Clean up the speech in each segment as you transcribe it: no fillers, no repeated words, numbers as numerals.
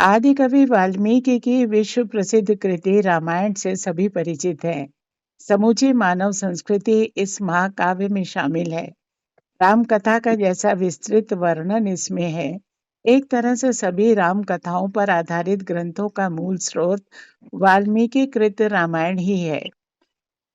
आदिकवि वाल्मीकि की विश्व प्रसिद्ध कृति रामायण से सभी परिचित हैं। समूची मानव संस्कृति इस महाकाव्य में शामिल है। राम कथा का जैसा विस्तृत वर्णन इसमें है, एक तरह से सभी राम कथाओं पर आधारित ग्रंथों का मूल स्रोत वाल्मीकि कृत रामायण ही है।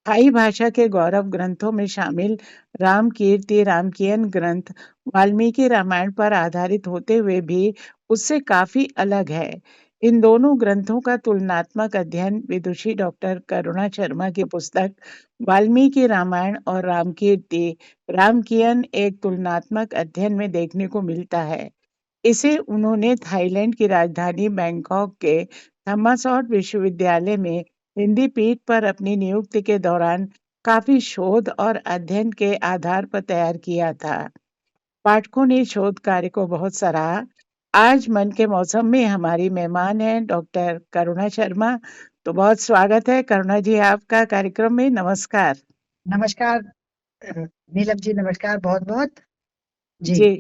थाई भाषा के गौरव ग्रंथों में शामिल राम कीर्ति रामकियन ग्रंथ वाल्मीकि रामायण पर आधारित होते हुए भी उससे काफी अलग है। इन दोनों ग्रंथों का तुलनात्मक अध्ययन विदुषी डॉक्टर करुणा शर्मा की पुस्तक वाल्मीकि रामायण और रामकीर्ति रामकियन एक तुलनात्मक अध्ययन में देखने को मिलता है। इसे उन्होंने थाईलैंड की राजधानी बैंकॉक के थमासॉट विश्वविद्यालय में हिंदी पीठ पर अपनी नियुक्ति के दौरान काफी शोध और अध्ययन के आधार पर तैयार किया था। पाठकों ने शोध कार्य को बहुत सराहा। आज मन के मौसम में हमारी मेहमान हैं डॉक्टर करुणा शर्मा। तो बहुत स्वागत है करुणा जी आपका कार्यक्रम में। नमस्कार। नमस्कार नीलम जी, नमस्कार बहुत बहुत जी। जी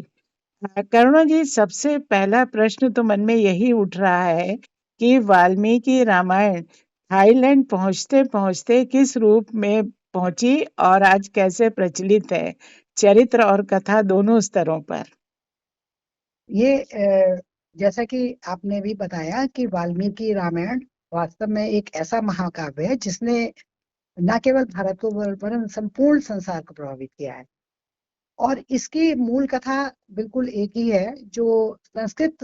करुणा जी, सबसे पहला प्रश्न तो मन में यही उठ रहा है कि वाल्मीकि रामायण थाईलैंड पहुंचते पहुंचते किस रूप में पहुंची और आज कैसे प्रचलित है, चरित्र और कथा दोनों स्तरों पर। ये जैसा कि आपने भी बताया कि वाल्मीकि रामायण वास्तव में एक ऐसा महाकाव्य है जिसने न केवल भारत को वरन संपूर्ण संसार को प्रभावित किया है। और इसकी मूल कथा बिल्कुल एक ही है जो संस्कृत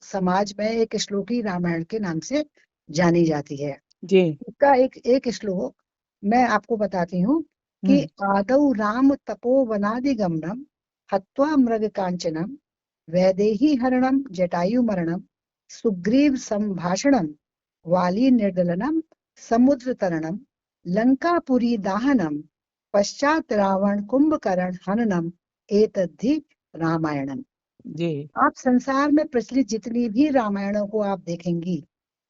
समाज में एक श्लोकी रामायण के नाम से जानी जाती है। जी। इसका एक एक श्लोक मैं आपको बताती हूँ कि हम्म। आदौ राम तपोवनादिगमनम हत्वा मृग कांचनम वैदेही हरणम जटायु मरणम सुग्रीव संभाषणम वाली निर्दलनम समुद्र तरणम लंकापुरी दाहनम पश्चात रावण कुंभकर्ण हननम एतद्धि रामायणम। जी। आप संसार में प्रचलित जितनी भी रामायणों को आप देखेंगी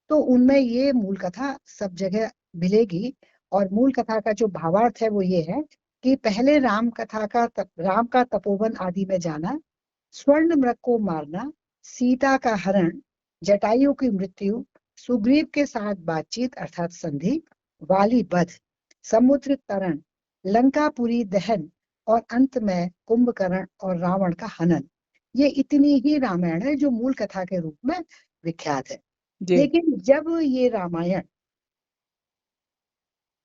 तो उनमें ये मूल कथा सब जगह मिलेगी। और मूल कथा का जो भावार्थ है वो ये है कि पहले राम का तपोवन आदि में जाना, स्वर्ण मृग को मारना, सीता का हरण, जटायु की मृत्यु, सुग्रीव के साथ बातचीत अर्थात संधि, वाली वध, समुद्र तरण, लंकापुरी दहन और अंत में कुंभकर्ण और रावण का हनन। ये इतनी ही रामायण है जो मूल कथा के रूप में विख्यात है। जी। लेकिन जब ये रामायण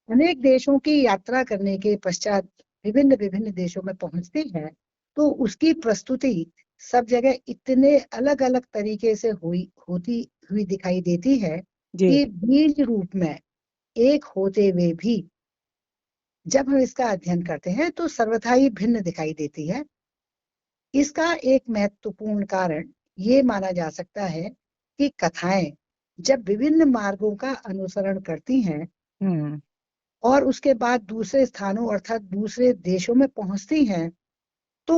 अनेक देशों की यात्रा करने के पश्चात विभिन्न विभिन्न देशों में पहुंचती है तो उसकी प्रस्तुति सब जगह इतने अलग अलग तरीके से होती हुई दिखाई देती है जी। कि बीज रूप में एक होते हुए भी जब हम इसका अध्ययन करते हैं तो सर्वथा ही भिन्न दिखाई देती है। इसका एक महत्वपूर्ण कारण ये माना जा सकता है कि कथाएं जब विभिन्न मार्गों का अनुसरण करती हैं हम्म। और उसके बाद दूसरे स्थानों अर्थात दूसरे देशों में पहुंचती हैं तो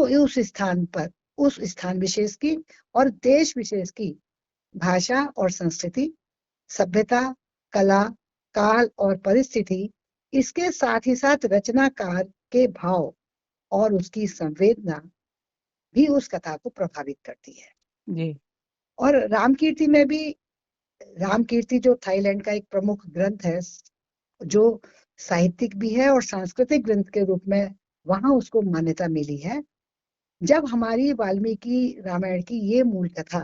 उस स्थान विशेष की और देश विशेष की भाषा और संस्कृति, सभ्यता, कला, काल और परिस्थिति, इसके साथ ही साथ रचनाकार के भाव और उसकी संवेदना भी उस कथा को प्रभावित करती है। जी। और रामकीर्ति में भी, रामकीर्ति जो थाईलैंड का एक प्रमुख ग्रंथ है, जो साहित्यिक भी है और सांस्कृतिक ग्रंथ के रूप में वहां उसको मान्यता मिली है। जब हमारी वाल्मीकि रामायण की ये मूल कथा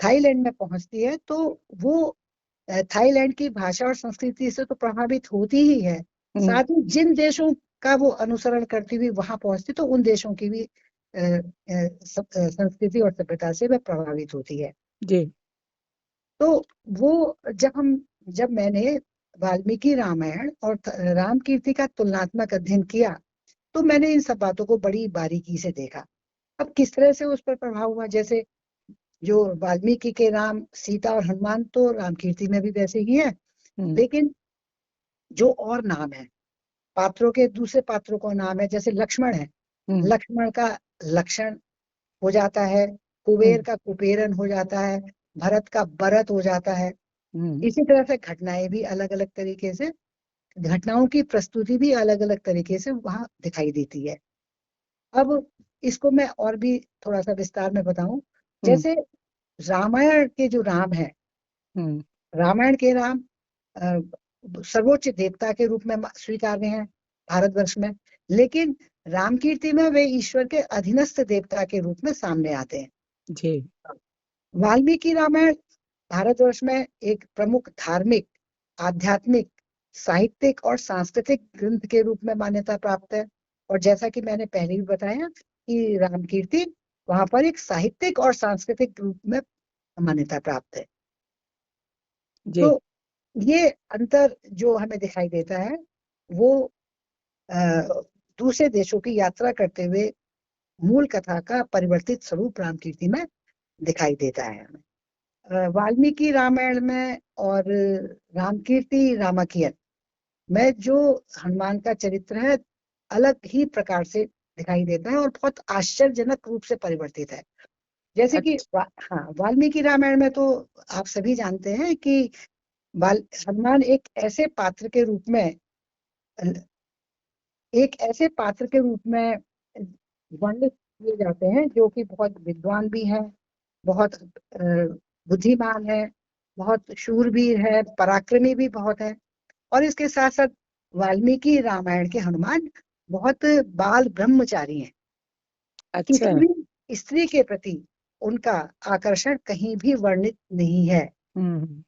थाईलैंड में पहुंचती है तो वो थाईलैंड की भाषा और संस्कृति से तो प्रभावित होती ही है, हम्म। साथ ही जिन देशों का वो अनुसरण करती हुई वहां पहुंचती तो उन देशों की भी संस्कृति और सभ्यता से वह प्रभावित होती है। जी। तो वो जब मैंने वाल्मीकि रामायण और रामकीर्ति का तुलनात्मक अध्ययन किया तो मैंने इन सब बातों को बड़ी बारीकी से देखा। अब किस तरह से उस पर प्रभाव हुआ, जैसे जो वाल्मीकि के राम, सीता और हनुमान तो रामकीर्ति में भी वैसे ही है, हम्म। लेकिन जो और नाम है पात्रों के, दूसरे पात्रों का नाम है, जैसे लक्ष्मण है, हम्म। लक्ष्मण का लक्षण हो जाता है, कुबेर हम्म। का कुपेरन हो जाता है, भरत का भरत हो जाता है। हम्म। इसी तरह से घटनाएं भी अलग अलग तरीके से, घटनाओं की प्रस्तुति भी अलग अलग तरीके से वहां दिखाई देती है। अब इसको मैं और भी थोड़ा सा विस्तार में बताऊं। हम्म। जैसे रामायण के जो राम है, हम्म, रामायण के राम अ, सर्वोच्च देवता के रूप में स्वीकार्य हैं भारतवर्ष में, लेकिन रामकीर्ति में वे ईश्वर के अधीनस्थ देवता के रूप में सामने आते हैं। जी, वाल्मीकि रामायण भारतवर्ष में एक प्रमुख धार्मिक, आध्यात्मिक, साहित्यिक और सांस्कृतिक ग्रंथ के रूप में मान्यता प्राप्त है। और जैसा कि मैंने पहले भी बताया कि रामकीर्ति वहां पर एक साहित्यिक और सांस्कृतिक रूप में मान्यता प्राप्त है। जी, तो ये अंतर जो हमें दिखाई देता है वो अ, दूसरे देशों की यात्रा करते हुए मूल कथा का परिवर्तित स्वरूप रामकीर्ति में दिखाई देता है हमें। वाल्मीकि रामायण में और रामकीर्ति रामाखियन में जो हनुमान का चरित्र है अलग ही प्रकार से दिखाई देता है और बहुत आश्चर्यजनक रूप से परिवर्तित है। जैसे कि हाँ, वाल्मीकि रामायण में तो आप सभी जानते हैं कि हनुमान एक ऐसे पात्र के रूप में वर्णित किए जाते हैं जो कि बहुत विद्वान भी हैं, बहुत बुद्धिमान है, बहुत शूरवीर है, पराक्रमी भी बहुत है। और इसके साथ साथ वाल्मीकि रामायण के हनुमान बहुत बाल ब्रह्मचारी हैं। अच्छा, किसी भी स्त्री के प्रति उनका आकर्षण कहीं भी वर्णित नहीं है। हम्म,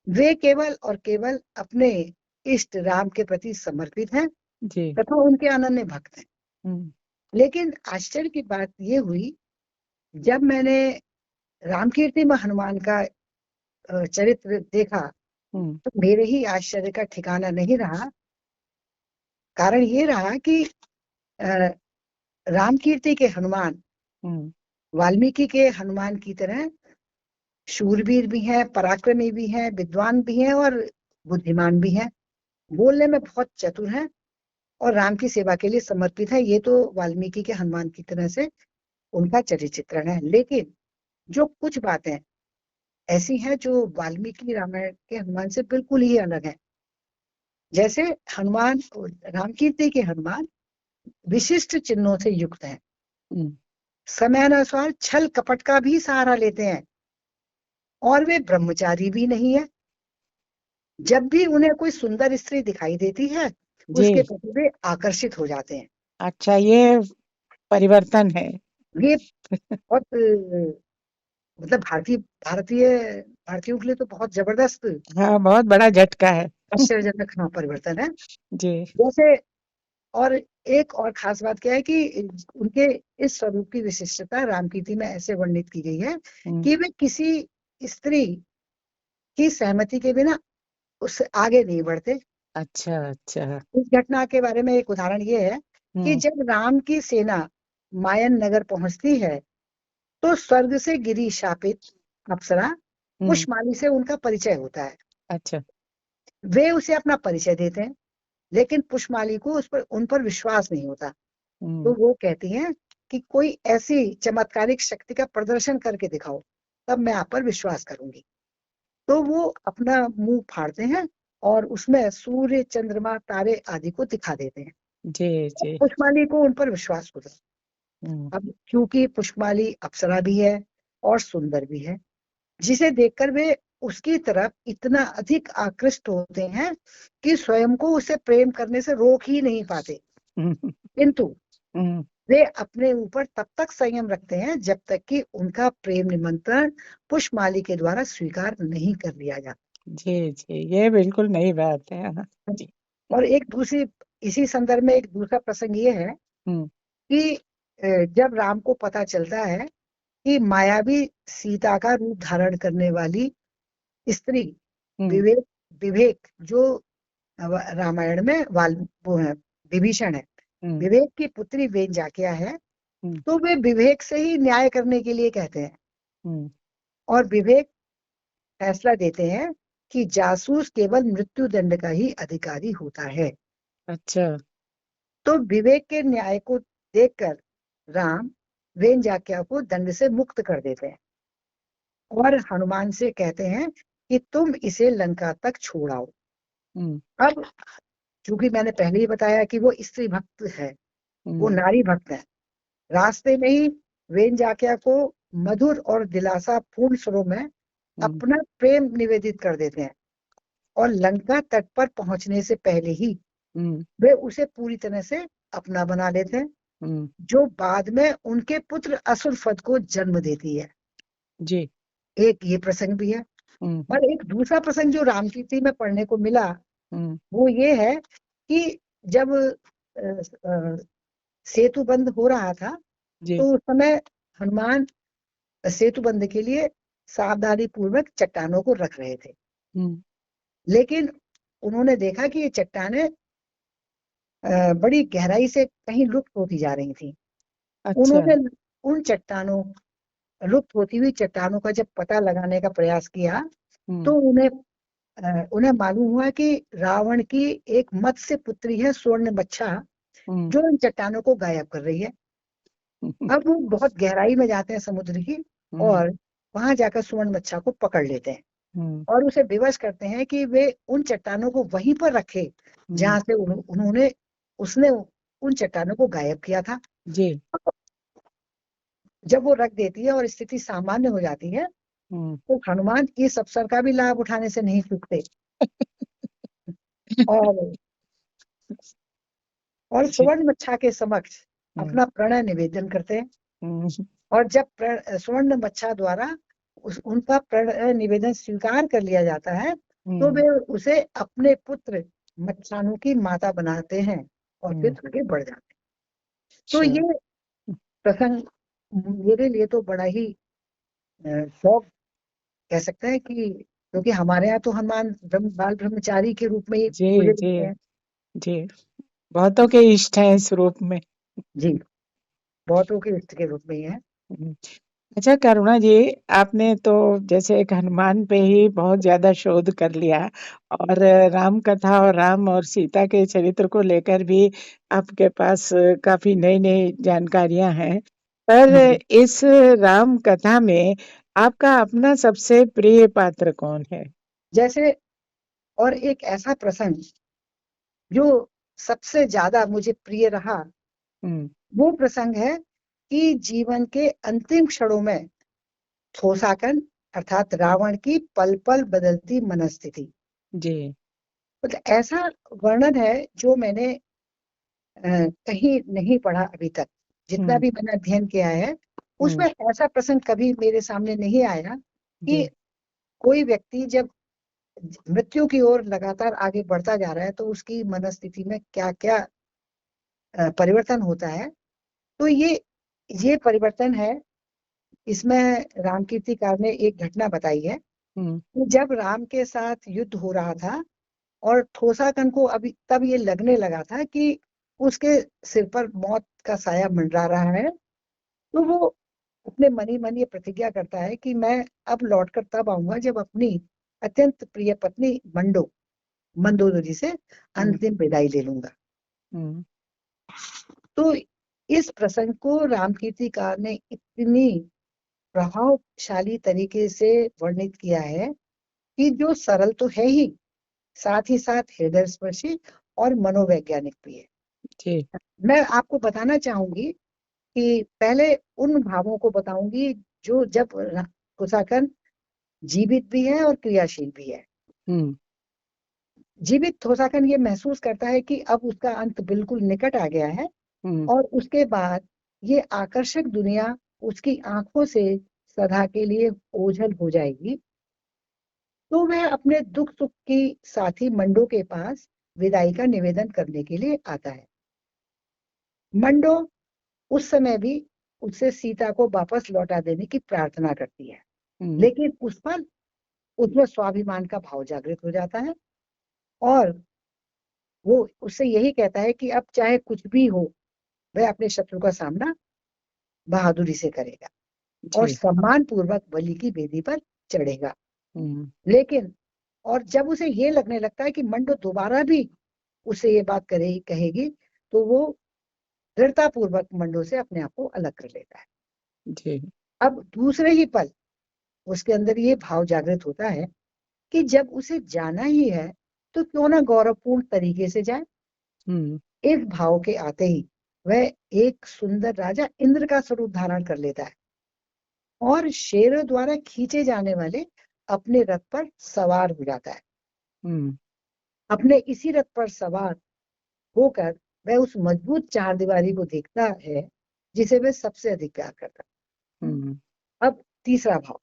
वे केवल और केवल अपने इष्ट राम के प्रति समर्पित हैं जी, तथा उनके अनन्य भक्त हैं। हम्म, लेकिन आश्चर्य की बात ये हुई, जब मैंने रामकीर्ति में हनुमान का चरित्र देखा हम्म, तो मेरे ही आश्चर्य का ठिकाना नहीं रहा। कारण ये रहा कि अ, रामकीर्ति के हनुमान हम्म, वाल्मीकि के हनुमान की तरह शूरवीर भी हैं, पराक्रमी भी हैं, विद्वान भी हैं और बुद्धिमान भी हैं, बोलने में बहुत चतुर हैं और राम की सेवा के लिए समर्पित है। ये तो वाल्मीकि के हनुमान की तरह से उनका चरित्र चित्रण है। लेकिन जो कुछ बातें ऐसी हैं जो वाल्मीकि रामायण के हनुमान से बिल्कुल ही अलग है। जैसे हनुमान, रामकीर्ति के हनुमान विशिष्ट चिन्हों से युक्त हैं, हम्म, समयानुसार छल कपट का भी सहारा लेते हैं और वे ब्रह्मचारी भी नहीं है। जब भी उन्हें कोई सुंदर स्त्री दिखाई देती है उसके जी, प्रति वे आकर्षित हो जाते हैं। अच्छा, ये परिवर्तन है। ये बहुत मतलब भारतीय भारतीयों के लिए तो बहुत जबरदस्त हाँ, बहुत बड़ा झटका है। आश्चर्यजनक हाँ परिवर्तन है। जी, जैसे और एक और खास बात क्या है कि उनके इस स्वरूप की विशिष्टता रामकीर्ति में ऐसे वर्णित की गई है हम्म, कि वे किसी स्त्री की सहमति के बिना उससे आगे नहीं बढ़ते। अच्छा, अच्छा, इस घटना के बारे में एक उदाहरण ये है कि हम्म, जब राम की सेना मायन नगर पहुंचती है तो स्वर्ग से गिरी शापित अप्सरा हम्म, पुष्पमाली से उनका परिचय होता है। अच्छा, वे उसे अपना परिचय देते हैं लेकिन पुष्पमाली को उन पर विश्वास नहीं होता। तो हम्म, वो कहती हैं कि कोई ऐसी चमत्कारिक शक्ति का प्रदर्शन करके दिखाओ तब मैं आप पर विश्वास करूंगी। तो वो अपना मुंह फाड़ते हैं और उसमें सूर्य, चंद्रमा, तारे आदि को दिखा देते हैं। जी, जी, पुष्पमाली को उन पर विश्वास होता है। हम्म, अब क्योंकि पुष्पमाली अप्सरा भी है और सुंदर भी है, जिसे देखकर वे उसकी तरफ इतना अधिक आकृष्ट होते हैं कि स्वयं को उसे प्रेम करने से रोक ही नहीं पाते। हम्म, किंतु हम्म, वे अपने ऊपर तब तक संयम रखते हैं जब तक कि उनका प्रेम निमंत्रण पुष्पमाली के द्वारा स्वीकार नहीं कर लिया जाता। जी, जी, ये बिल्कुल नई बात है। हाँ, जी, और एक दूसरी, इसी संदर्भ में एक दूसरा प्रसंग ये है हम्म, कि जब राम को पता चलता है कि मायावी सीता का रूप धारण करने वाली स्त्री हम्म, विवेक विवेक जो रामायण में वो है, विभीषण है, हम्म, विवेक की पुत्री वेनजाकिया है। हम्म, तो वे विवेक से ही न्याय करने के लिए कहते हैं हम्म, और विवेक फैसला देते हैं कि जासूस केवल मृत्यु दंड का ही अधिकारी होता है। अच्छा, तो विवेक के न्याय को देखकर राम वेनजाकिया को दंड से मुक्त कर देते हैं और हनुमान से कहते हैं कि तुम इसे लंका तक छोड़ाओ। हम्म, अब चूंकि मैंने पहले ही बताया कि वो स्त्री भक्त है, वो हम्म, नारी भक्त है, रास्ते में ही वेनजाकिया को मधुर और दिलासा पूर्ण स्वरों में अपना प्रेम निवेदित कर देते हैं और लंका तट पर पहुंचने से पहले ही वे उसे पूरी तरह से अपना बना लेते हैं, जो बाद में उनके पुत्र असुरफद को जन्म देती है। जी। एक ये प्रसंग भी है। और एक दूसरा प्रसंग जो रामकीर्ति में पढ़ने को मिला वो ये है कि जब सेतु बंद हो रहा था जी। तो उस समय हनुमान सेतु बंद के लिए सावधानी पूर्वक चट्टानों को रख रहे थे, लेकिन उन्होंने देखा कि ये चट्टानें बड़ी गहराई से कहीं लुप्त होती जा रही थी। अच्छा। उन्होंने उन चट्टानों लुप्त होती हुई चट्टानों का जब पता लगाने का प्रयास किया तो उन्हें मालूम हुआ कि रावण की एक मत्स्य पुत्री है स्वर्ण मच्छा, जो इन चट्टानों को गायब कर रही है। अब वो बहुत गहराई में जाते हैं समुद्र की और वहां जाकर स्वर्ण मच्छा को पकड़ लेते हैं और उसे विवश करते हैं कि वे उन चट्टानों को वहीं पर रखे जहां से उसने उन चट्टानों को गायब किया था। जी। जब वो रख देती है और स्थिति सामान्य हो जाती है तो हनुमान इस अवसर का भी लाभ उठाने से नहीं चूकते और स्वर्ण मच्छा के समक्ष अपना प्रणय निवेदन करते हैं। और जब स्वर्ण मच्छा द्वारा उनका प्रणय निवेदन स्वीकार कर लिया जाता है तो वे उसे अपने पुत्र मच्छानु की माता बनाते हैं और फिर आगे बढ़ जाते हैं। तो ये प्रसंग मेरे लिए तो बड़ा ही शौक कह सकते हैं कि क्योंकि हमारे यहाँ तो हनुमान बाल ब्रह्मचारी के रूप में ही पूजे जाते हैं। जी, बहुतों के इष्ट हैं इस रूप में। जी, बहुतों के इष्ट के रूप में ही है। अच्छा करुणा जी, आपने तो जैसे एक हनुमान पे ही बहुत ज्यादा शोध कर लिया और राम कथा और राम और सीता के चरित्र को लेकर भी आपके पास काफी नई नई जानकारियां हैं, पर इस राम कथा में आपका अपना सबसे प्रिय पात्र कौन है? जैसे और एक ऐसा प्रसंग जो सबसे ज्यादा मुझे प्रिय रहा वो प्रसंग है कि जीवन के अंतिम क्षणों में थोसाकन अर्थात रावण की पल पल बदलती मनस्थिति। जी। मतलब ऐसा वर्णन है जो मैंने कहीं नहीं पढ़ा अभी तक, जितना भी मैंने अध्ययन किया है उसमें ऐसा प्रसंग कभी मेरे सामने नहीं आया कि कोई व्यक्ति जब मृत्यु की ओर लगातार आगे बढ़ता जा रहा है तो उसकी मनस्थिति में क्या क्या परिवर्तन होता है। तो ये परिवर्तन है। इसमें रामकीर्तिकार ने एक घटना बताई है कि जब राम के साथ युद्ध हो रहा था और थोसाकन को अभी तब ये लगने लगा था कि उसके सिर पर मौत का साया मंडरा रहा है, तो वो अपने मन ही मन ये प्रतिज्ञा करता है कि मैं अब लौटकर तब आऊंगा जब अपनी अत्यंत प्रिय पत्नी मंदोदरी से अंतिम विदाई ले लूंगा। तो इस प्रसंग को रामकीर्तिकार ने इतनी प्रभावशाली तरीके से वर्णित किया है कि जो सरल तो है ही, साथ ही साथ हृदय स्पर्शी और मनोवैज्ञानिक भी है। जी। मैं आपको बताना चाहूंगी कि पहले उन भावों को बताऊंगी जो जब थोसाकन जीवित भी है और क्रियाशील भी है। जीवित थोसाकन ये महसूस करता है कि अब उसका अंत बिल्कुल निकट आ गया है और उसके बाद ये आकर्षक दुनिया उसकी आंखों से सदा के लिए ओझल हो जाएगी। तो वह अपने दुख सुख की साथी मंडो के पास विदाई का निवेदन करने के लिए आता है। मंडो उस समय भी उससे सीता को वापस लौटा देने की प्रार्थना करती है, लेकिन उसमें स्वाभिमान का भाव जागृत हो जाता है और वो उससे यही कहता है कि अब चाहे कुछ भी हो वह अपने शत्रु का सामना बहादुरी से करेगा और सम्मान पूर्वक बलि की वेदी पर चढ़ेगा। लेकिन और जब उसे ये लगने लगता है कि मंडो दोबारा भी उसे ये बात कहेगी तो वो दृढ़ता पूर्वक मंडो से अपने आप को अलग कर लेता है। अब दूसरे ही पल उसके अंदर ये भाव जागृत होता है कि जब उसे जाना ही है तो क्यों ना गौरवपूर्ण तरीके से जाए। इस भाव के आते ही वह एक सुंदर राजा इंद्र का स्वरूप धारण कर लेता है और शेरों द्वारा खींचे जाने वाले अपने रथ पर सवार हो जाता है। अपने इसी रथ पर सवार होकर वह उस मजबूत चारदीवारी को देखता है जिसे वह सबसे अधिक प्यार करता है। अब तीसरा भाव,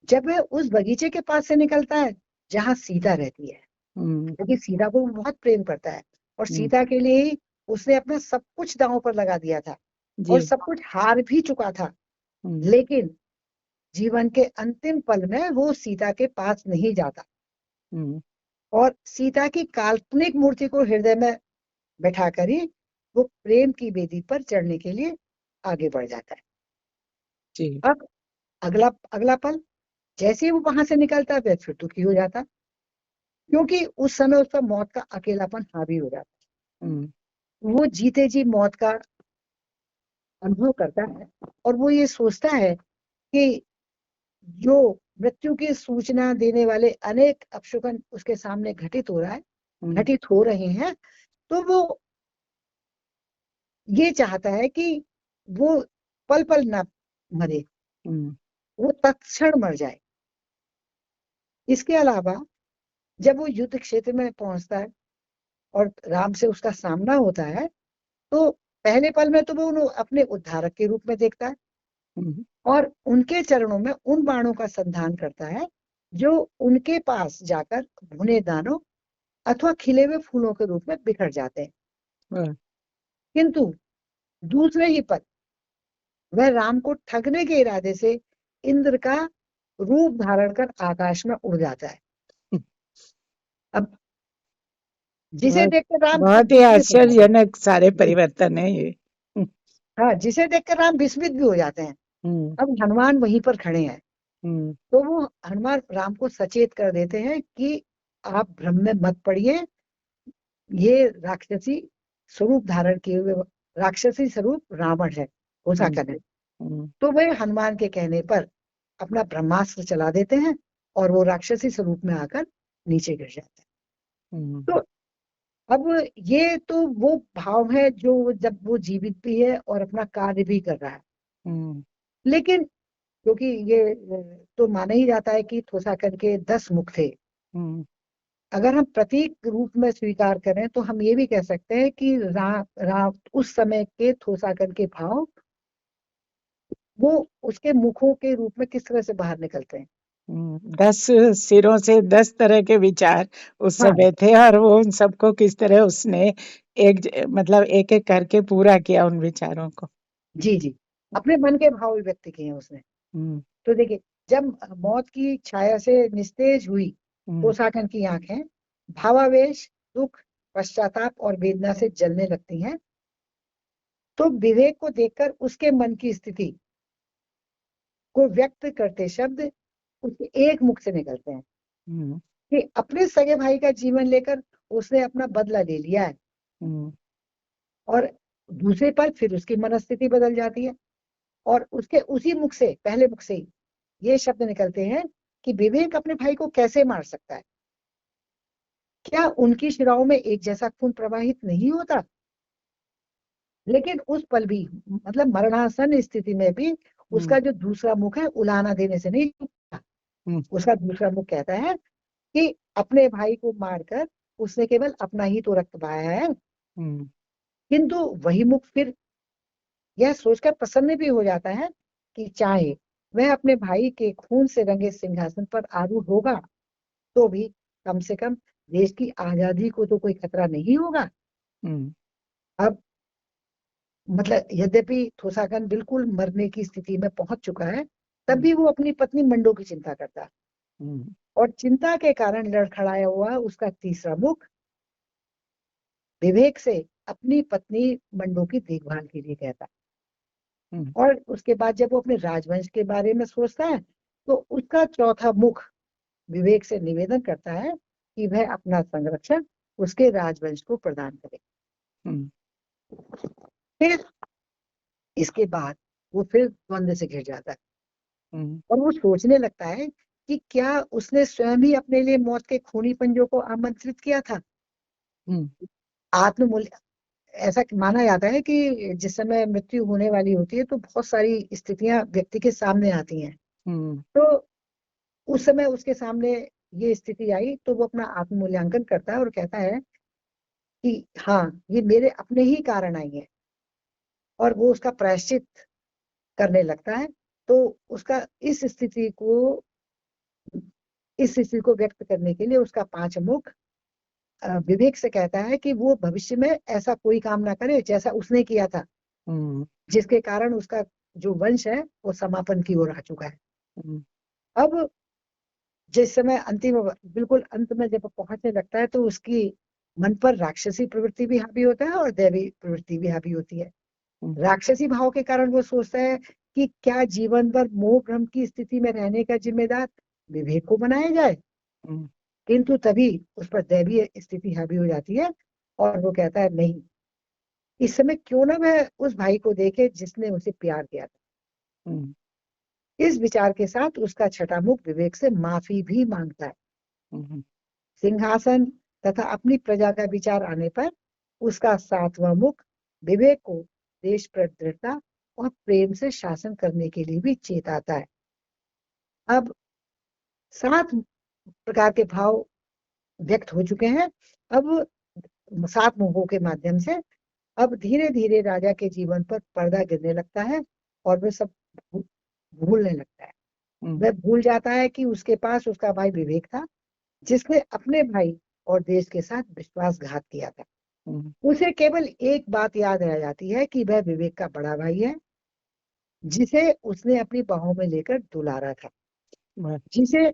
जब वह उस बगीचे के पास से निकलता है जहां सीता रहती है, क्योंकि सीता को वो बहुत प्रेम करता है और सीता के लिए ही उसने अपना सब कुछ दांव पर लगा दिया था और सब कुछ हार भी चुका था। लेकिन जीवन के अंतिम पल में वो सीता के पास नहीं जाता और सीता की काल्पनिक मूर्ति को हृदय में बैठाकर ही वो प्रेम की वेदी पर चढ़ने के लिए आगे बढ़ जाता है। जी। अब अगला अगला पल, जैसे ही वो वहां से निकलता है वह फिर दुखी हो जाता, क्योंकि उस समय उस पर मौत का अकेलापन हावी हो जाता है। वो जीते जी मौत का अनुभव करता है और वो ये सोचता है कि जो मृत्यु की सूचना देने वाले अनेक अपशकुन उसके सामने घटित हो रहे हैं, तो वो ये चाहता है कि वो पल पल ना मरे, वो तत्क्षण मर जाए। इसके अलावा जब वो युद्ध क्षेत्र में पहुंचता है और राम से उसका सामना होता है, तो पहले पल में तो वो अपने उद्धारक के रूप में देखता है और उनके चरणों में उन बाणों का संधान करता है जो उनके पास जाकर भुने दानों अथवा खिले हुए फूलों के रूप में बिखर जाते हैं। किंतु दूसरे ही पल वह राम को ठगने के इरादे से इंद्र का रूप धारण कर आकाश में उड़ जाता है। अब जिसे देखकर राम बहुत ही आश्चर्यजनक सारे परिवर्तन है ये। हाँ, जिसे देखकर राम विस्मित भी हो जाते हैं। अब हनुमान वहीं पर खड़े हैं, तो वो हनुमान राम को सचेत कर देते हैं कि आप भ्रम में मत पड़िए, ये राक्षसी स्वरूप धारण किए हुए राक्षसी स्वरूप रावण है, घोषाकर्ण है। तो वे हनुमान के कहने पर अपना ब्रह्मास्त्र चला देते हैं और वो राक्षसी स्वरूप में आकर नीचे गिर जाते हैं। तो अब ये तो वो भाव है जो जब वो जीवित भी है और अपना कार्य भी कर रहा है। लेकिन क्योंकि ये तो माना ही जाता है कि थोसाकन के 10 मुख थे, अगर हम प्रतीक रूप में स्वीकार करें तो हम ये भी कह सकते हैं कि उस समय के थोसाकन के भाव वो उसके मुखों के रूप में किस तरह से बाहर निकलते हैं। 10 सिरों से 10 तरह के विचार उस हाँ समय थे और वो उन सबको किस तरह उसने मतलब एक एक करके पूरा किया उन विचारों को। जी जी, अपने मन के भाव व्यक्त किए हैं उसने। तो देखिए, जब मौत की छाया से निस्तेज हुई थोसाकन की आंखें भावावेश, दुख, पश्चाताप और वेदना से जलने लगती हैं, तो विवेक को देखकर उसके मन की स्थिति को व्यक्त करते शब्द उसके एक मुख से निकलते हैं कि अपने सगे भाई का जीवन लेकर उसने अपना बदला ले लिया है। और दूसरे पल फिर उसकी मनस्थिति बदल जाती है और उसके उसी मुख से, पहले मुख से ही ये शब्द निकलते हैं कि विवेक अपने भाई को कैसे मार सकता है, क्या उनकी शिराओं में एक जैसा खून प्रवाहित नहीं होता। लेकिन उस पल भी, मतलब मरणासन स्थिति में भी उसका जो दूसरा मुख है उलाहना देने से नहीं रुकता। उसका दूसरा मुख कहता है कि अपने भाई को मारकर उसने केवल अपना ही तो रक्त बहाया है। किंतु वही मुख फिर यह सोचकर प्रसन्न भी हो जाता है कि चाहे वह अपने भाई के खून से रंगे सिंहासन पर आरूढ़ होगा तो भी कम से कम देश की आजादी को तो कोई खतरा नहीं होगा। अब मतलब यद्यपि थोसाकन बिल्कुल मरने की स्थिति में पहुंच चुका है, तब भी वो अपनी पत्नी मंडो की चिंता करता है और चिंता के कारण लड़खड़ाया हुआ उसका तीसरा मुख विवेक से अपनी पत्नी मंडो की देखभाल के लिए कहता है। और उसके बाद जब वो अपने राजवंश के बारे में सोचता है तो उसका चौथा मुख विवेक से निवेदन करता है कि वह अपना संरक्षण उसके राजवंश को प्रदान करे। फिर इसके बाद वो फिर द्वंद्व से घिर जाता है और वो सोचने लगता है कि क्या उसने स्वयं ही अपने लिए मौत के खूनी पंजों को आमंत्रित किया था। आत्ममूल्य, ऐसा माना जाता है कि जिस समय मृत्यु होने वाली होती है तो बहुत सारी स्थितियां व्यक्ति के सामने आती हैं हम्म। तो उस समय उसके सामने ये स्थिति आई तो वो अपना आत्ममूल्यांकन करता है और कहता है कि हाँ, ये मेरे अपने ही कारण आई है, और वो उसका प्रायश्चित करने लगता है। तो उसका इस स्थिति को व्यक्त करने के लिए उसका पांच मुख विवेक से कहता है कि वो भविष्य में ऐसा कोई काम ना करे जैसा उसने किया था, हम्म। जिसके कारण उसका जो वंश है वो समापन की ओर आ चुका है। हम्म। अब जिस समय बिल्कुल अंत में जब पहुंचने लगता है तो उसकी मन पर राक्षसी प्रवृत्ति भी हावी होता है और दैवी प्रवृत्ति भी हावी होती है। हम्म। राक्षसी भाव के कारण वो सोचता है कि क्या जीवन भर मोह भ्रम की स्थिति में रहने का जिम्मेदार विवेक को बनाया जाए, हम्म। किंतु तभी उस पर दैवीय स्थिति हावी हो जाती है और वो कहता है नहीं, इस समय क्यों ना वह उस भाई को देखे जिसने उसे प्यार किया था। हम्म। इस विचार के साथ उसका छठा मुख विवेक से माफी भी मांगता है। हम्म। सिंहासन तथा अपनी प्रजा का विचार आने पर उसका सातवां मुख विवेक को देश पर दृढ़ता और प्रेम से शासन करने के लिए भी चेताता है। अब सात प्रकार के भाव व्यक्त हो चुके हैं। अब सात मुखों के माध्यम से अब धीरे धीरे राजा के जीवन पर पर्दा गिरने लगता है और वह सब भूलने लगता है। हम्म। वह भूल जाता है कि उसके पास उसका भाई विवेक था, जिसने अपने भाई और देश के साथ विश्वासघात किया था। हम्म। उसे केवल एक बात याद रह जाती है कि वह विवेक का बड़ा भाई है, जिसे उसने अपनी बाहों में लेकर दुलारा था, वाह। जिसे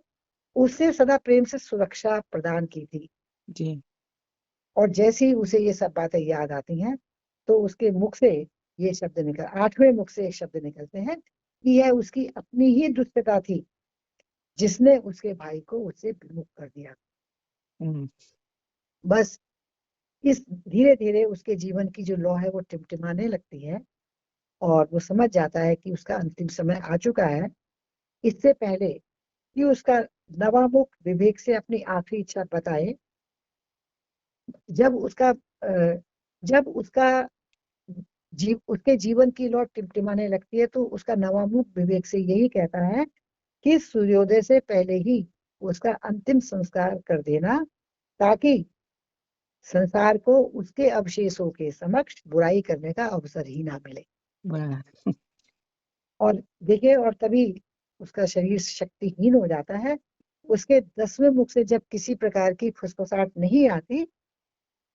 उसने सदा प्रेम से सुरक्षा प्रदान की थी। जी। और जैसे ही उसे ये सब बातें याद आती हैं तो उसके मुख से ये शब्द निकल आठवें मुख से ये शब्द निकलते हैं कि यह उसकी अपनी ही दुष्टता थी जिसने उसके भाई को उससे विमुख कर दिया। हम्म। बस इस धीरे धीरे उसके जीवन की जो लौ है वो टिमटिमाने लगती है और वो समझ जाता है कि उसका अंतिम समय आ चुका है। इससे पहले कि उसका नवामुख विवेक से अपनी आखिरी इच्छा बताए, जब उसका जब उसका उसके जीवन की लौ टिमटिमाने लगती है तो उसका नवामुख विवेक से यही कहता है कि सूर्योदय से पहले ही उसका अंतिम संस्कार कर देना, ताकि संसार को उसके अवशेषों के समक्ष बुराई करने का अवसर ही ना मिले। वाह। और देखिए, और तभी उसका शरीर शक्तिहीन हो जाता है। उसके 10वें मुख से जब किसी प्रकार की फुसफुसाहट नहीं आती,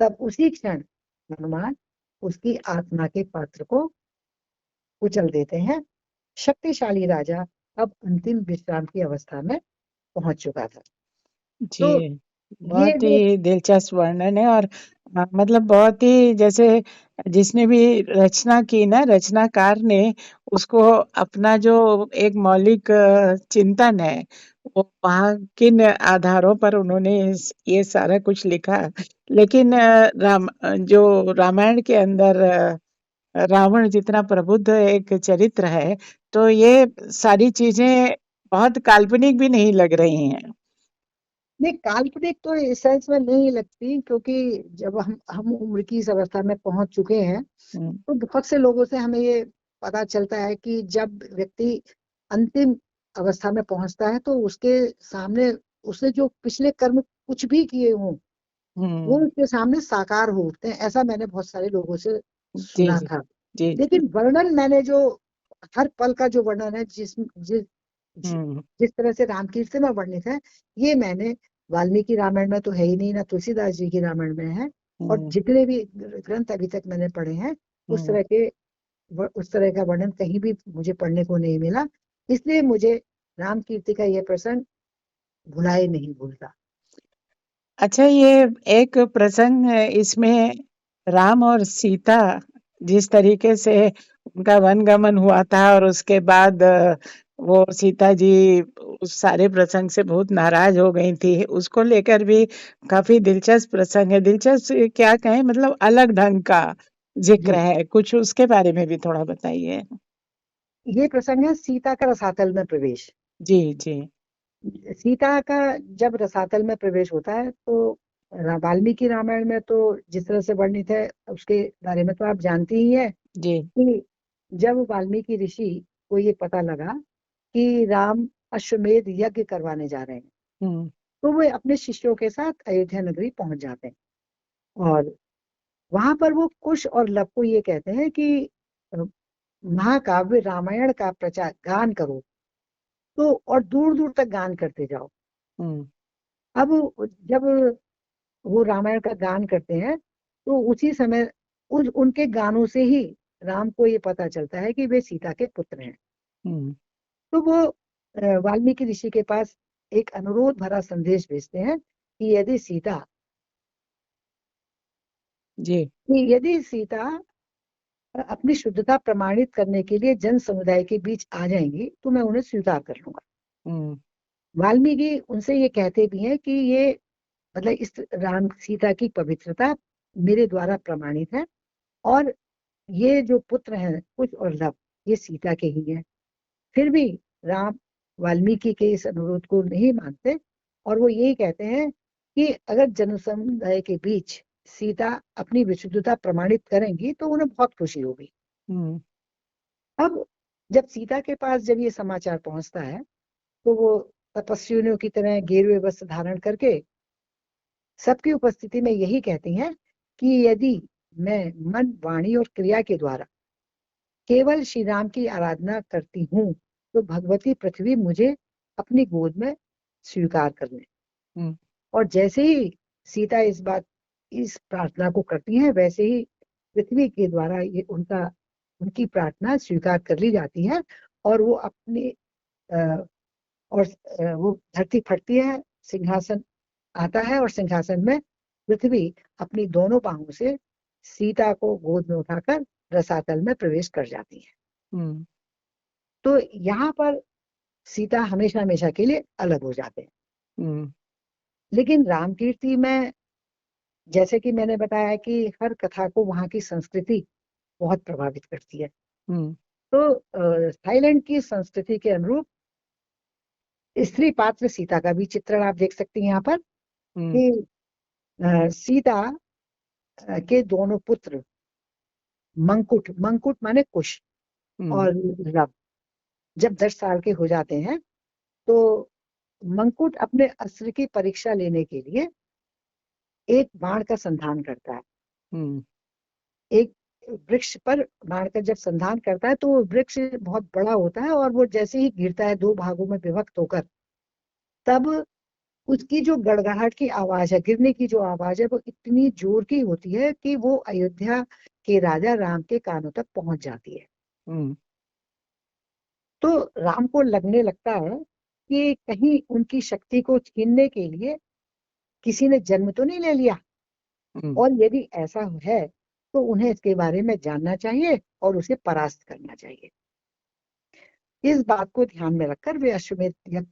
तब उसी क्षण हनुमान उसकी आत्मा के पात्र को कुचल देते हैं। शक्तिशाली राजा अब अंतिम विश्राम की अवस्था में पहुंच चुका था। जी, तो ये बहुत जो ही दिलचस्प वर्णन है। और मतलब बहुत ही जैसे जिसने भी रचना की ना, रचनाकार ने उसको अपना जो एक मौलिक चिंतन है, वो वहाँ किन आधारों पर उन्होंने ये सारा कुछ लिखा। लेकिन जो रामायण के अंदर रावण जितना प्रबुद्ध एक चरित्र है, तो ये सारी चीजें बहुत काल्पनिक भी नहीं लग रही हैं। नहीं, काल्पनिक तो इस सेंस में नहीं लगती, क्योंकि जब हम उम्र की इस अवस्था में पहुंच चुके हैं हम्म। तो बहुत से लोगों से हमें ये पता चलता है कि जब व्यक्ति अंतिम अवस्था में पहुंचता है तो उसके सामने उसने जो पिछले कर्म कुछ भी किए हों वो हम्म। उसके सामने साकार हो उठते हैं। ऐसा मैंने बहुत सारे लोगों से जी, सुना जी। था। जी, जी। लेकिन वर्णन मैंने जो हर पल का जो वर्णन है, जि, हुँ। जिस तरह से रामकीर्ति में वर्णित है, ये मैंने वाल्मीकि रामायण में तो है ही नहीं, ना तुलसीदास जी की रामायण में है। और हुँ। जितने भी ग्रंथ अभी तक मैंने पढ़े हैं उस हुँ। तरह के उस तरह का वर्णन कहीं भी मुझे पढ़ने को नहीं मिला। इसलिए मुझे राम कीर्ति का यह प्रसंग भुलाए नहीं भूलता। अच्छा, ये एक प्रसंग है इसमें, राम और सीता जिस तरीके से उनका वनगमन हुआ था और उसके बाद वो सीता जी उस सारे प्रसंग से बहुत नाराज हो गई थी, उसको लेकर भी काफी दिलचस्प प्रसंग है। दिलचस्प क्या कहें, मतलब अलग ढंग का जिक्र जी, है कुछ, उसके बारे में भी थोड़ा बताइए। ये प्रसंग है सीता का रसातल में प्रवेश। जी, जी। सीता का जब रसातल में प्रवेश होता है तो वाल्मीकि रामायण में तो जिस तरह से वर्णित है उसके बारे में तो आप जानती ही है जी। कि जब वाल्मीकि ऋषि को ये पता लगा कि राम अश्वमेध यज्ञ करवाने जा रहे हैं। तो वे अपने शिष्यों के साथ अयोध्या नगरी पहुंच जाते हैं और वहां पर वो कुश और लव को ये कहते हैं कि महाकाव्य रामायण का प्रचार गान करो, तो और दूर दूर तक गान करते जाओ। अब जब वो रामायण का गान करते हैं तो उसी समय उनके गानों से ही राम को ये पता चलता है कि वे सीता के पुत्र हैं। तो वो वाल्मीकि ऋषि के पास एक अनुरोध भरा संदेश भेजते हैं कि यदि सीता अपनी शुद्धता प्रमाणित करने के लिए जन समुदाय के बीच आ जाएंगी तो मैं उन्हें स्वीकार कर लूंगा। वाल्मीकि उनसे ये कहते भी हैं कि ये मतलब इस राम सीता की पवित्रता मेरे द्वारा प्रमाणित है और ये जो पुत्र हैं कुश और लव ये सीता के ही हैं। फिर भी राम वाल्मीकि के इस अनुरोध को नहीं मानते और वो यही कहते हैं कि अगर जन समुदाय के बीच सीता अपनी विशुद्धता प्रमाणित करेंगी तो उन्हें बहुत खुशी होगी। अब जब सीता के पास जब ये समाचार पहुंचता है तो वो तपस्वियों की तरह गेरुए वस्त्र धारण करके सबकी उपस्थिति में यही कहती हैं कि यदि मैं मन वाणी और क्रिया के द्वारा केवल श्री राम की आराधना करती हूँ तो भगवती पृथ्वी मुझे अपनी गोद में स्वीकार कर ले। और जैसे ही सीता इस प्रार्थना को करती हैं वैसे ही पृथ्वी के द्वारा ये उनकी प्रार्थना स्वीकार कर ली जाती है और वो अपने वो धरती फटती है, सिंहासन आता है और सिंहासन में पृथ्वी अपनी दोनों बाहों से सीता को गोद में उठाकर रसातल में प्रवेश कर जाती है। तो यहाँ पर सीता हमेशा हमेशा के लिए अलग हो जाते हैं। लेकिन रामकीर्ति में जैसे कि मैंने बताया कि हर कथा को वहां की संस्कृति बहुत प्रभावित करती है। तो थाईलैंड की संस्कृति के अनुरूप स्त्री पात्र सीता का भी चित्रण आप देख सकते हैं यहाँ पर कि सीता के दोनों पुत्र मंकुट माने कुश और लव जब 10 साल के हो जाते हैं तो मंकुट अपने अस्त्र की परीक्षा लेने के लिए एक बाण का संधान करता है। एक वृक्ष पर बाण का जब संधान करता है तो वो वृक्ष बहुत बड़ा होता है और वो जैसे ही गिरता है 2 भागों में विभक्त होकर तब उसकी जो गड़गड़ाहट की आवाज है, गिरने की जो आवाज है वो इतनी जोर की होती है कि वो अयोध्या के राजा राम के कानों तक पहुंच जाती है। तो राम को लगने लगता है कि कहीं उनकी शक्ति को छीनने के लिए किसी ने जन्म तो नहीं ले लिया और यदि ऐसा है तो उन्हें इसके बारे में जानना चाहिए और उसे परास्त करना चाहिए। इस बात को ध्यान में रखकर वे अश्वमेध यज्ञ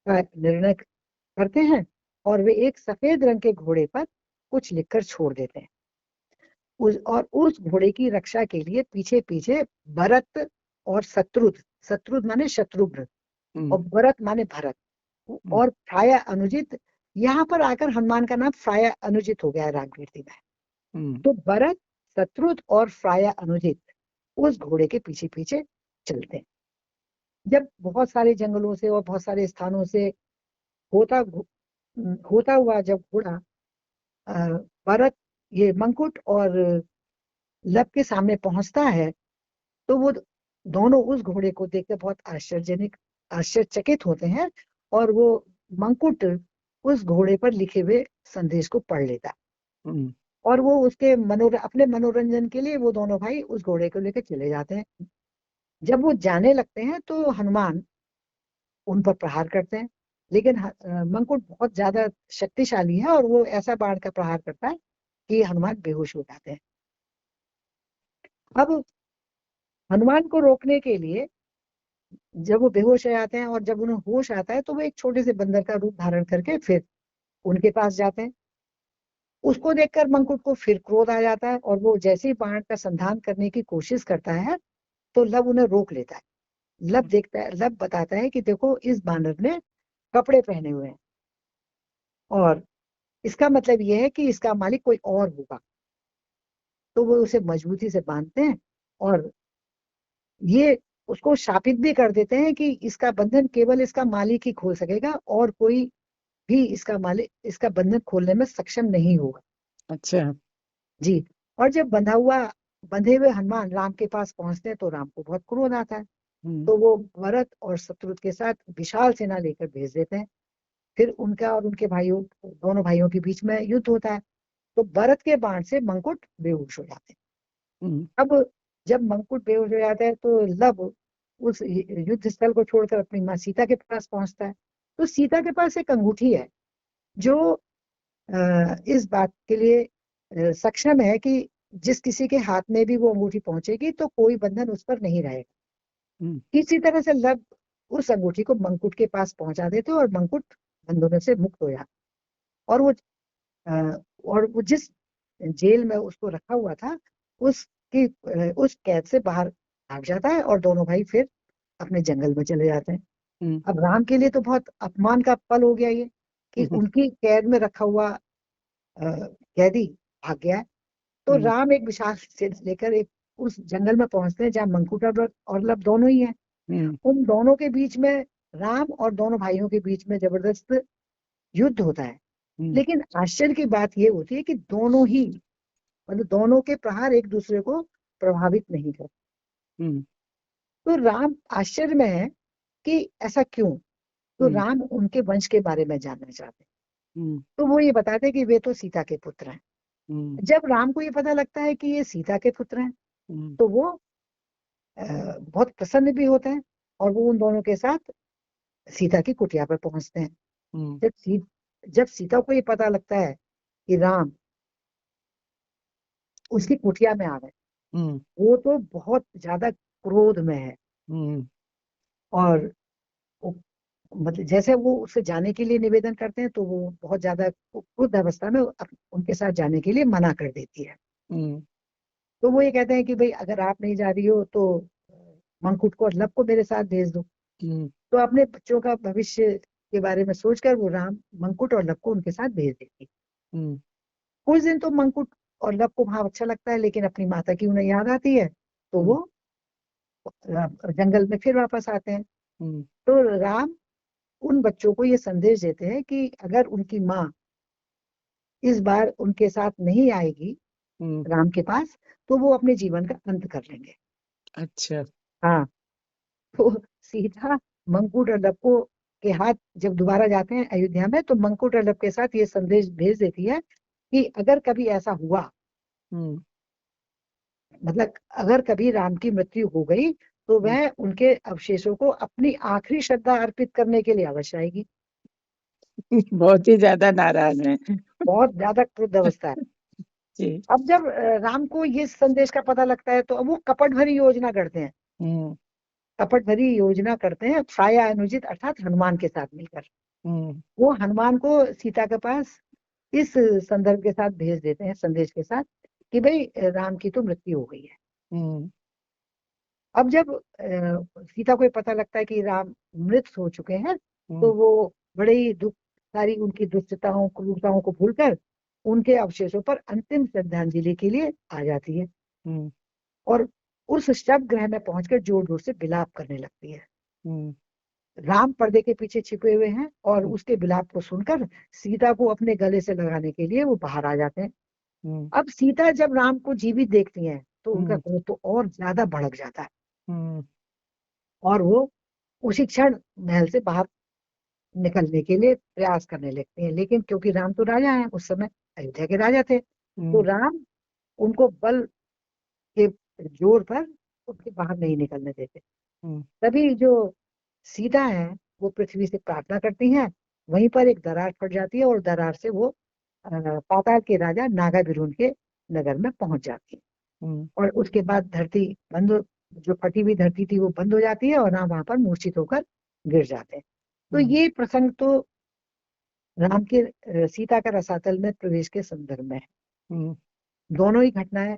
का निर्णय करते हैं और वे एक सफेद रंग के घोड़े पर कुछ लिखकर छोड़ देते हैं। उस घोड़े की रक्षा के लिए पीछे पीछे भरत और शत्रुघ्न माने शत्रुघ्न और भरत माने भरत और प्राय अनुजित, यहाँ पर आकर हनुमान का नाम प्राय अनुजित हो गया है रामकीर्ति में। तो भरत शत्रुघ्न और प्राय अनुजित उस घोड़े के पीछे पीछे चलते हैं। जब बहुत सारे जंगलों से और बहुत सारे स्थानों से होता हुआ जब घोड़ा भरत ये मंकुट और लव के सामने पहुंचता है तो वो दोनों उस घोड़े को देखकर बहुत आश्चर्यचकित होते हैं और वो मंकुट उस घोड़े पर लिखे हुए संदेश को पढ़ लेता और वो उसके अपने मनोरंजन के लिए वो दोनों भाई उस घोड़े को लेकर चले जाते हैं। जब वो जाने लगते हैं तो हनुमान उन पर प्रहार करते हैं, लेकिन मंकुट बहुत ज्यादा शक्तिशाली है और वो ऐसा बाण का प्रहार करता है कि हनुमान बेहोश हो जाते हैं। अब हनुमान को रोकने के लिए जब वो बेहोश हो जाते हैं और जब उन्हें होश आता है तो वो एक छोटे से बंदर का रूप धारण करके फिर उनके पास जाते हैं। उसको देखकर मंकुट को फिर क्रोध आ जाता है और वो जैसे ही बाण का संधान करने की कोशिश करता है तो लव उन्हें रोक लेता है। लव बताता है कि देखो इस बानर ने कपड़े पहने हुए हैं और इसका मतलब यह है कि इसका मालिक कोई और होगा। तो वो उसे मजबूती से बांधते हैं और ये उसको शापित भी कर देते हैं कि इसका बंधन केवल इसका मालिक ही खोल सकेगा और कोई भी इसका बंधन खोलने में सक्षम नहीं होगा। अच्छा। जी। और जब बंधे हुए हनुमान राम के पास पहुंचते हैं तो राम को बहुत क्रोध आता है। हम्म। तो वो भरत और शत्रुघ्न के साथ विशाल सेना लेकर भेज देते हैं। फिर उनका और उनके दोनों भाइयों के बीच में युद्ध होता है। तो भरत के बाण से मंकुट बेहोश हो जाते हैं। हम्म। अब जब मंकुट बेहोश हो जाता है तो लब उस युद्ध स्थल को छोड़कर अपनी माँ सीता के पास पहुंचता है। तो सीता के पास एक अंगूठी है जो इस बात के लिए सक्षम है कि जिस किसी के हाथ में भी वो अंगूठी पहुंचेगी तो कोई बंधन उस पर नहीं रहेगा। हम्म। इसी तरह से लब उस अंगूठी को मंकुट के पास पहुंचा देते और मंकुट बंधनों से मुक्त हो जाता। और वो जिस जेल में उसको रखा हुआ था उस कैद से बाहर भाग जाता है और दोनों भाई फिर अपने जंगल में चले जाते हैं। हम्म। अब राम के लिए तो बहुत अपमान का पल हो गया ये कि हम्म। उनकी कैद में रखा हुआ कैदी भाग गया है। तो हम्म। राम एक विशाल सेना लेकर एक उस जंगल में पहुंचते हैं जहाँ मंकुट और लब दोनों ही हैं। हम्म। उन दोनों के बीच में राम और दोनों भाइयों के बीच में जबरदस्त युद्ध होता है। हम्म। लेकिन आश्चर्य की बात यह होती है कि दोनों ही मतलब दोनों के प्रहार एक दूसरे को प्रभावित नहीं करते। हम्म। तो राम आश्चर्य में है कि ऐसा क्यों। तो हम्म। राम उनके वंश के बारे में जानना चाहते हैं। हम्म। तो वो ये बताते हैं कि वे तो सीता के पुत्र हैं। हम्म। जब राम को ये पता लगता है कि ये सीता के पुत्र हैं हम्म। तो वो बहुत प्रसन्न भी होते हैं और वो उन दोनों के साथ सीता की कुटिया पर पहुंचते हैं। हम्म। जब सीता को ये पता लगता है कि राम उसकी कुटिया में आ गए हम्म। वो तो बहुत ज्यादा क्रोध में है। हम्म। और वो- मतलब जैसे वो उससे जाने के लिए निवेदन करते हैं तो वो बहुत ज्यादा क्रुद्ध अवस्था में उनके साथ जाने के लिए मना कर देती है। हम्म। तो वो ये कहते हैं कि भाई अगर आप नहीं जा रही हो तो मंकुट को और लब को मेरे साथ भेज दो। हम्म। तो अपने बच्चों का भविष्य के बारे में सोचकर वो राम मंकुट और लब को उनके साथ भेज देती है। हम्म। कुछ दिन तो मंकुट और लब को वहां अच्छा लगता है लेकिन अपनी माता की उन्हें याद आती है तो हम्म। वो जंगल में फिर वापस आते हैं। हम्म। तो राम उन बच्चों को ये संदेश देते हैं कि अगर उनकी माँ इस बार उनके साथ नहीं आएगी हम्म। राम के पास तो वो अपने जीवन का अंत कर लेंगे। अच्छा। हाँ। तो सीता मंकुट और लपको के हाथ जब दोबारा जाते हैं अयोध्या में तो मंकुट और लप के साथ ये संदेश भेज देती है कि अगर कभी ऐसा हुआ हम्म। मतलब अगर कभी राम की मृत्यु हो गई तो हम्म। वह उनके अवशेषों को अपनी आखिरी श्रद्धा अर्पित करने के लिए अवश्य आएगी। बहुत ही ज्यादा नाराज हैं। बहुत ज्यादा क्रुद्ध अवस्था है। जी। अब जब राम को ये संदेश का पता लगता है तो अब वो कपट भरी योजना करते हैं। हम्म। कपट भरी योजना करते हैं छाया अनुजित अर्थात हनुमान के साथ मिलकर। हम्म। वो हनुमान को सीता के पास इस संदर्भ के साथ भेज देते हैं संदेश के साथ कि भाई राम की तो मृत्यु हो गई है। हम्म। अब जब सीता को ये पता लगता है कि राम मृत हो चुके हैं तो हम्म। वो बड़े ही दुख सारी उनकी दुष्टताओं क्रूरताओं को भूलकर उनके अवशेषों पर अंतिम श्रद्धांजलि के लिए आ जाती है हम्म। और उस शव गृह में पहुंचकर जोर जोर से विलाप करने लगती है। हम्म। राम पर्दे के पीछे छिपे हुए हैं और हम्म। उसके विलाप को सुनकर सीता को अपने गले से लगाने के लिए वो बाहर आ जाते हैं। हम्म। अब सीता जब राम को जीवित देखती हैं तो उनका हम्म। क्रोध तो और ज्यादा भड़क जाता है हम्म। और वो उसी क्षण महल से बाहर निकलने के लिए प्रयास करने लगते हैं। लेकिन क्योंकि राम तो राजा हैं उस समय अयोध्या के राजा थे तो हम्म। राम उनको बल के जोर पर उनके बाहर नहीं निकलने देते। हम्म। तभी जो सीता है वो पृथ्वी से प्रार्थना करती हैं। वहीं पर एक दरार फट जाती है और दरार से वो पाताल के राजा नागाभिरुन के नगर में पहुंच जाती है। हम्म। और उसके बाद धरती जो फटी हुई धरती थी वो बंद हो जाती है और राम वहां पर मूर्छित होकर गिर जाते हैं। तो हम्म। ये प्रसंग तो राम के सीता का रसातल में प्रवेश के संदर्भ में है। हम्म। दोनों ही घटनाएं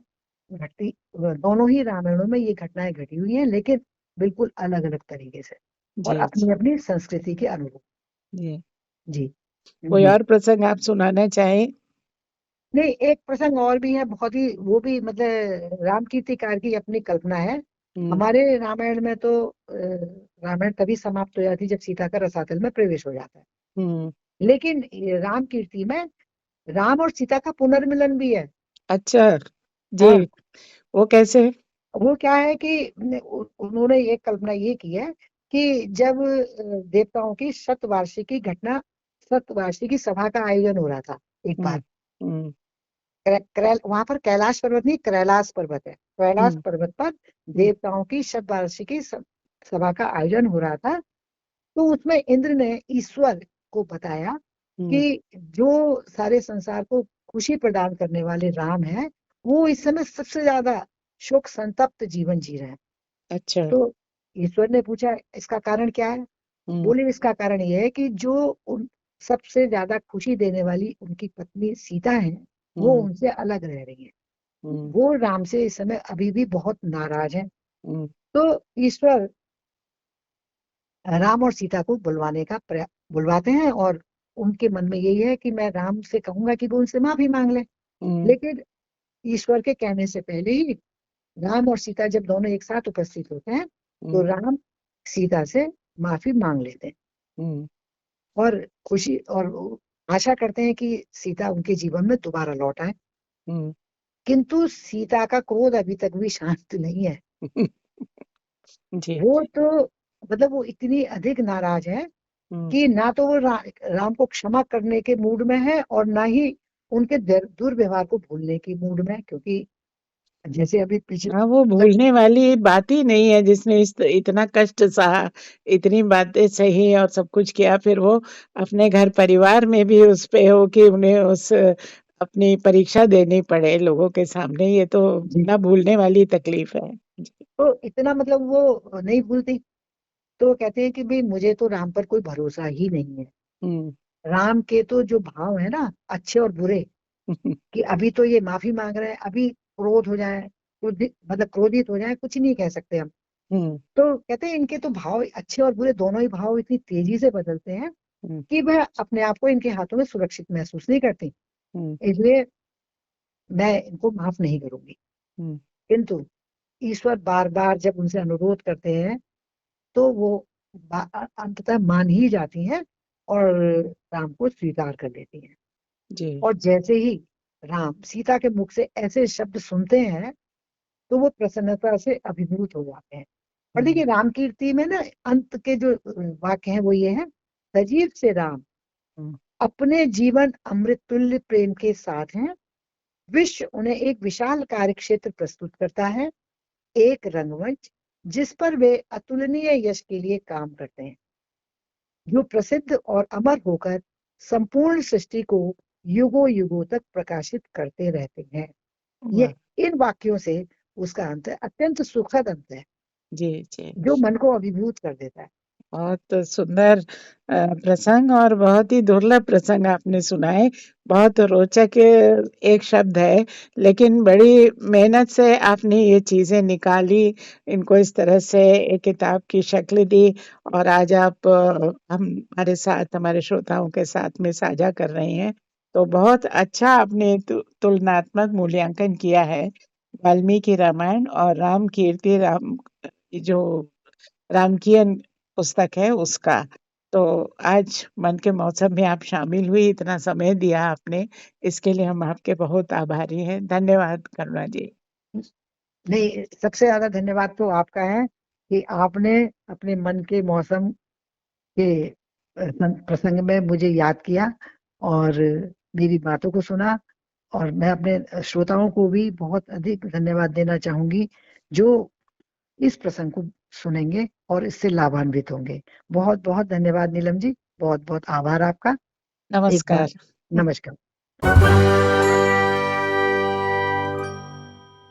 घटती दोनों ही रामायणों में ये घटनाएं घटी हुई हैं लेकिन बिल्कुल अलग अलग तरीके से और जी। अपनी अपनी संस्कृति के अनुरूप। जी। जी। कोई हम्म। और प्रसंग आप सुनाना चाहें? नहीं एक प्रसंग और भी है बहुत ही वो भी मतलब राम कीर्तिकार की अपनी कल्पना है। हमारे रामायण में तो रामायण तभी समाप्त हो जाती जब सीता का रसातल में प्रवेश हो जाता है। हम्म। लेकिन ये राम कीर्ति में राम और सीता का पुनर्मिलन भी है। अच्छा जी। हाँ, वो कैसे? वो क्या है कि उन्होंने ये कल्पना ये की है कि जब देवताओं की शतवार्षिकी सभा का आयोजन हो रहा था एक हम्म। बार। हम्म। वहां पर कैलाश पर्वत नहीं, कैलाश पर्वत है। कैलाश हम्म। पर्वत पर हम्म। देवताओं की शतवार्षिकी सभा का आयोजन हो रहा था। तो उसमें इंद्र ने ईश्वर को बताया हम्म। कि जो सारे संसार को खुशी प्रदान करने वाले राम हैं, वो इस समय सबसे ज्यादा शोक संतप्त जीवन जी रहे हैं। अच्छा। तो ईश्वर ने पूछा इसका कारण क्या है। हम्म। बोले इसका कारण ये है कि जो उन सबसे ज्यादा खुशी देने वाली उनकी पत्नी सीता है, वो हम्म। उनसे अलग रह रही है। हम्म। वो राम से इस समय अभी भी बहुत नाराज है। हम्म। तो ईश्वर राम और सीता को बुलवाते हैं, और उनके मन में यही है कि मैं राम से कहूंगा कि वो उनसे माफी मांग ले। हम्म। लेकिन ईश्वर के कहने से पहले ही राम और सीता जब दोनों एक साथ उपस्थित होते हैं, तो हम्म। राम सीता से माफी मांग लेते हैं हम्म। और खुशी और आशा करते हैं कि सीता उनके जीवन में दोबारा लौट आए। हम्म। किंतु सीता का क्रोध अभी तक भी शांत नहीं है। जी। वो तो मतलब वो इतनी अधिक नाराज है हम्म। कि ना तो वो राम को क्षमा करने के मूड में है, और ना ही उनके दुर्व्यवहार को भूलने की मूड में है। क्योंकि जैसे अभी पीछे हाँ, वो भूलने वाली बात ही नहीं है। जिसने इतना कष्ट सहा, इतनी बातें सही और सब कुछ किया, फिर वो अपने घर परिवार में भी उस पे हो कि उन्हें उस अपनी परीक्षा देनी पड़े लोगों के सामने, ये तो जी, ना भूलने वाली तकलीफ है। तो इतना मतलब वो नहीं भूलती। तो वो कहते हैं कि भाई मुझे तो राम पर कोई भरोसा ही नहीं है। हम्म। राम के तो जो भाव है ना, अच्छे और बुरे, कि अभी तो ये माफी मांग रहे हैं, अभी क्रोध हो जाए, मतलब क्रोधित हो जाए, कुछ नहीं कह सकते हम। हम्म। तो कहते हैं इनके तो भाव, अच्छे और बुरे दोनों ही भाव, इतनी तेजी से बदलते हैं हम्म। कि वह अपने आप को इनके हाथों में सुरक्षित महसूस नहीं करती। हम्म। इसलिए मैं इनको माफ नहीं करूंगी। हम्म। किंतु ईश्वर बार बार जब उनसे अनुरोध करते हैं, तो वो अंततः मान ही जाती हैं और राम को स्वीकार कर लेती हैं। जी। और जैसे ही राम सीता के मुख से ऐसे शब्द सुनते हैं, तो वो प्रसन्नता से अभिभूत हो जाते हैं। और हम्म। देखिए राम कीर्ति में ना अंत के जो वाक्य हैं वो ये हैं: सजीव से राम हम्म। अपने जीवन अमृत तुल्य प्रेम के साथ हैं। विश्व उन्हें एक विशाल कार्यक्षेत्र प्रस्तुत करता है, एक रंगमंच जिस पर वे अतुलनीय यश के लिए काम करते हैं, जो प्रसिद्ध और अमर होकर संपूर्ण सृष्टि को युगों युगों तक प्रकाशित करते रहते हैं। वाह। ये इन वाक्यों से उसका अंत है, अत्यंत सुखद अंत है, जी। जी। जो मन को अभिभूत कर देता है। बहुत सुंदर प्रसंग, और बहुत ही दुर्लभ प्रसंग आपने सुनाए। बहुत रोचक एक शब्द है, लेकिन बड़ी मेहनत से आपने ये चीजें निकाली, इनको इस तरह से एक किताब की शक्ल दी, और आज आप हमारे साथ, हमारे श्रोताओं के साथ में साझा कर रहे हैं। तो बहुत अच्छा आपने तुलनात्मक मूल्यांकन किया है वाल्मीकि रामायण और राम कीर्ति राम, जो रामकीयन पुस्तक है उसका। तो आज मन के मौसम में आप शामिल हुई, इतना समय दिया आपने, इसके लिए हम आपके बहुत आभारी हैं। धन्यवाद करुणा जी। नहीं, सबसे ज्यादा धन्यवाद तो आपका है कि आपने अपने मन के मौसम के प्रसंग में मुझे याद किया और मेरी बातों को सुना। और मैं अपने श्रोताओं को भी बहुत अधिक धन्यवाद देना चाहूंगी, जो इस प्रसंग को सुनेंगे और इससे लाभान्वित होंगे। बहुत बहुत धन्यवाद नीलम जी, बहुत बहुत आभार आपका। एक बार नमस्कार। नमस्कार।